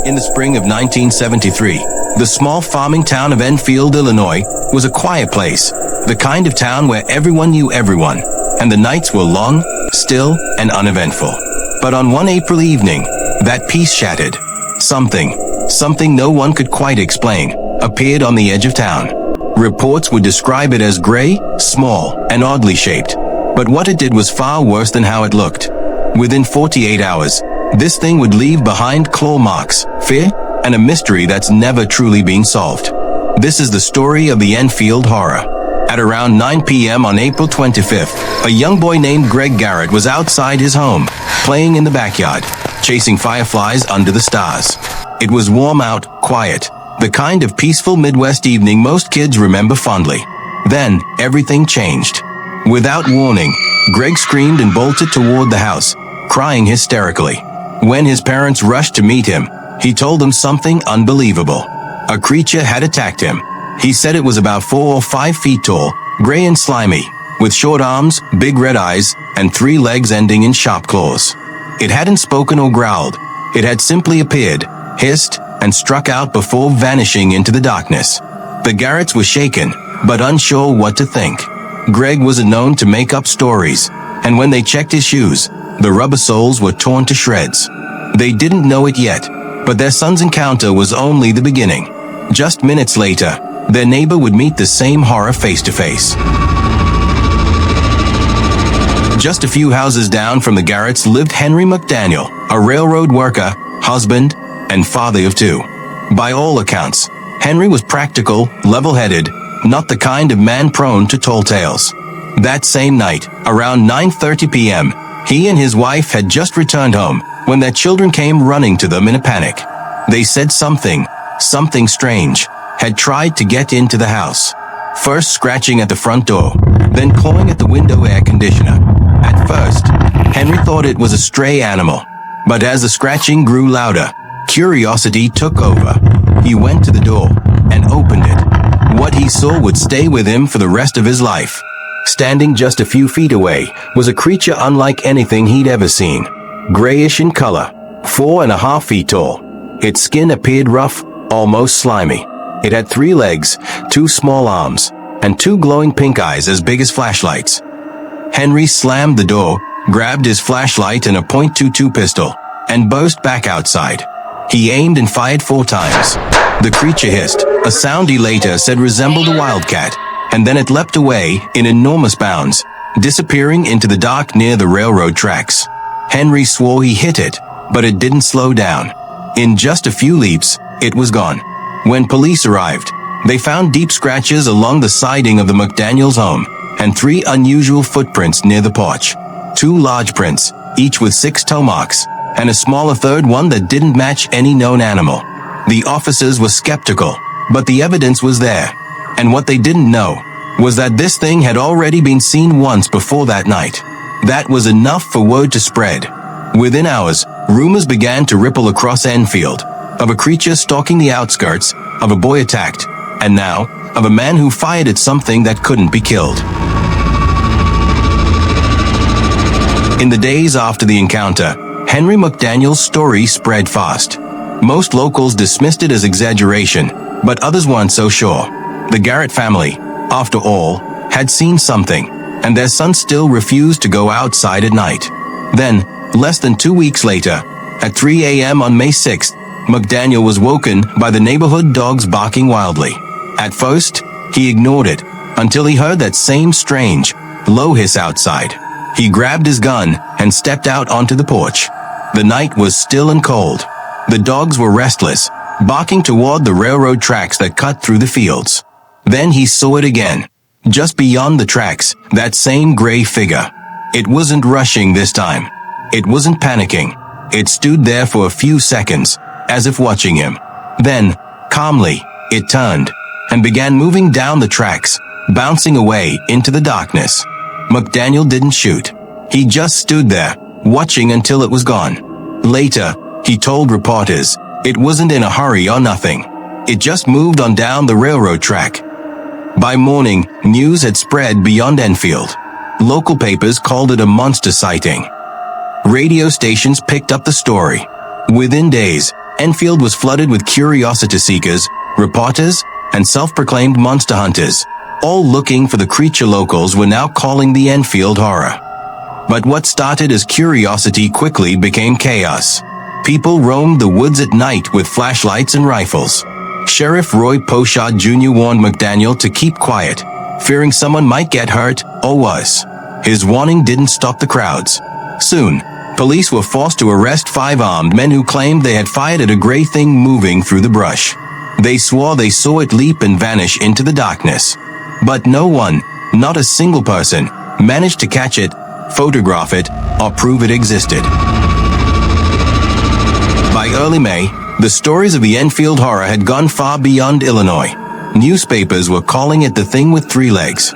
In the spring of 1973, the small farming town of Enfield, Illinois, was a quiet place, the kind of town where everyone knew everyone, and the nights were long, still, and uneventful. But on one April evening, that peace shattered. Something no one could quite explain, appeared on the edge of town. Reports would describe it as gray, small, and oddly shaped. But what it did was far worse than how it looked. Within 48 hours, this thing would leave behind claw marks, fear, and a mystery that's never truly been solved. This is the story of the Enfield Horror. At around 9 p.m. on April 25th, a young boy named Greg Garrett was outside his home, playing in the backyard, chasing fireflies under the stars. It was warm out, quiet, the kind of peaceful Midwest evening most kids remember fondly. Then, everything changed. Without warning, Greg screamed and bolted toward the house, crying hysterically. When his parents rushed to meet him, he told them something unbelievable. A creature had attacked him. He said it was about 4 or 5 feet tall, gray and slimy, with short arms, big red eyes, and 3 legs ending in sharp claws. It hadn't spoken or growled. It had simply appeared, hissed, and struck out before vanishing into the darkness. The Garretts were shaken, but unsure what to think. Greg was known to make up stories, and when they checked his shoes, the rubber soles were torn to shreds. They didn't know it yet, but their son's encounter was only the beginning. Just minutes later, their neighbor would meet the same horror face to face. Just a few houses down from the Garretts lived Henry McDaniel, a railroad worker, husband, and father of 2. By all accounts, Henry was practical, level-headed, not the kind of man prone to tall tales. That same night, around 9:30 p.m., he and his wife had just returned home when their children came running to them in a panic. They said something strange, had tried to get into the house. First scratching at the front door, then clawing at the window air conditioner. At first, Henry thought it was a stray animal, but as the scratching grew louder, curiosity took over. He went to the door and opened it. What he saw would stay with him for the rest of his life. Standing just a few feet away was a creature unlike anything he'd ever seen. Grayish in color, 4.5 feet tall. Its skin appeared rough, almost slimy. It had 3 legs, 2 small arms, and 2 glowing pink eyes as big as flashlights. Henry slammed the door, grabbed his flashlight and a .22 pistol, and burst back outside. He aimed and fired 4 times. The creature hissed, a sound he later said resembled a wildcat, and then it leapt away in enormous bounds, disappearing into the dark near the railroad tracks. Henry swore he hit it, but it didn't slow down. In just a few leaps, it was gone. When police arrived, they found deep scratches along the siding of the McDaniels' home, and 3 unusual footprints near the porch. 2 large prints, each with 6 toe marks, and a smaller third one that didn't match any known animal. The officers were skeptical, but the evidence was there. And what they didn't know was that this thing had already been seen once before that night. That was enough for word to spread. Within hours, rumors began to ripple across Enfield, of a creature stalking the outskirts, of a boy attacked, and now, of a man who fired at something that couldn't be killed. In the days after the encounter, Henry McDaniel's story spread fast. Most locals dismissed it as exaggeration, but others weren't so sure. The Garrett family, after all, had seen something, and their son still refused to go outside at night. Then, less than 2 weeks later, at 3 a.m. on May 6th, McDaniel was woken by the neighborhood dogs barking wildly. At first, he ignored it, until he heard that same strange, low hiss outside. He grabbed his gun and stepped out onto the porch. The night was still and cold. The dogs were restless, barking toward the railroad tracks that cut through the fields. Then he saw it again. Just beyond the tracks, that same gray figure. It wasn't rushing this time. It wasn't panicking. It stood there for a few seconds, as if watching him. Then, calmly, it turned and began moving down the tracks, bouncing away into the darkness. McDaniel didn't shoot. He just stood there, watching until it was gone. Later, he told reporters, it wasn't in a hurry or nothing. It just moved on down the railroad track. By morning, news had spread beyond Enfield. Local papers called it a monster sighting. Radio stations picked up the story. Within days, Enfield was flooded with curiosity seekers, reporters, and self-proclaimed monster hunters, all looking for the creature locals were now calling the Enfield Horror. But what started as curiosity quickly became chaos. People roamed the woods at night with flashlights and rifles. Sheriff Roy Poshard Jr. warned McDaniel to keep quiet, fearing someone might get hurt or worse. His warning didn't stop the crowds. Soon, police were forced to arrest 5 armed men who claimed they had fired at a gray thing moving through the brush. They swore they saw it leap and vanish into the darkness. But no one, not a single person, managed to catch it, photograph it, or prove it existed. By early May, the stories of the Enfield Horror had gone far beyond Illinois. Newspapers were calling it the thing with 3 legs.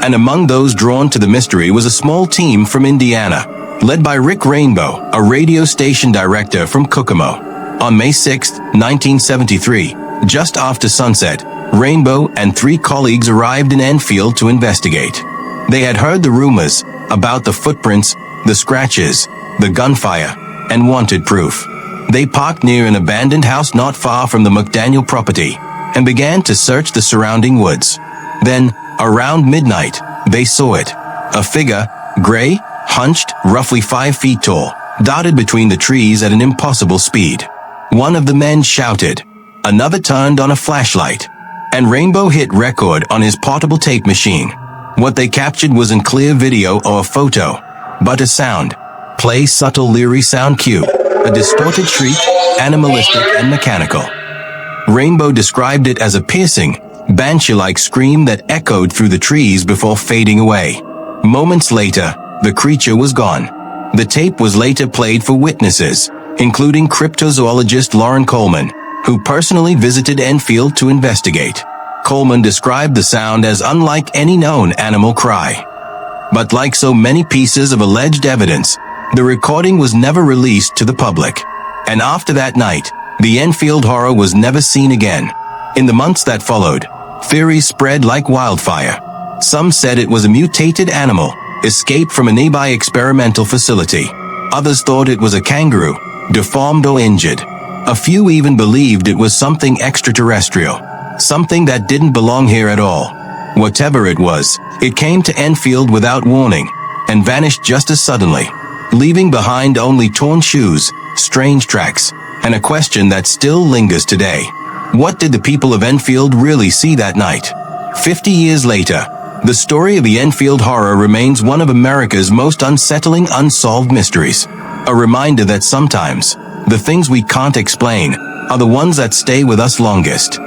And among those drawn to the mystery was a small team from Indiana, led by Rick Rainbow, a radio station director from Kokomo. On May 6, 1973, just after sunset, Rainbow and 3 colleagues arrived in Enfield to investigate. They had heard the rumors about the footprints, the scratches, the gunfire, and wanted proof. They parked near an abandoned house not far from the McDaniel property and began to search the surrounding woods. Then, around midnight, they saw it. A figure, gray, hunched, roughly 5 feet tall, darted between the trees at an impossible speed. One of the men shouted. Another turned on a flashlight. And Rainbow hit record on his portable tape machine. What they captured wasn't clear video or a photo, but a sound. Play subtle leery sound cue. A distorted shriek, animalistic and mechanical. Rainbow described it as a piercing, banshee-like scream that echoed through the trees before fading away. Moments later, the creature was gone. The tape was later played for witnesses, including cryptozoologist Lauren Coleman, who personally visited Enfield to investigate. Coleman described the sound as unlike any known animal cry. But like so many pieces of alleged evidence, the recording was never released to the public. And after that night, the Enfield Horror was never seen again. In the months that followed, theories spread like wildfire. Some said it was a mutated animal, escaped from a nearby experimental facility. Others thought it was a kangaroo, deformed or injured. A few even believed it was something extraterrestrial, something that didn't belong here at all. Whatever it was, it came to Enfield without warning and vanished just as suddenly, leaving behind only torn shoes, strange tracks, and a question that still lingers today. What did the people of Enfield really see that night? 50 years later, the story of the Enfield Horror remains one of America's most unsettling unsolved mysteries. A reminder that sometimes, the things we can't explain are the ones that stay with us longest.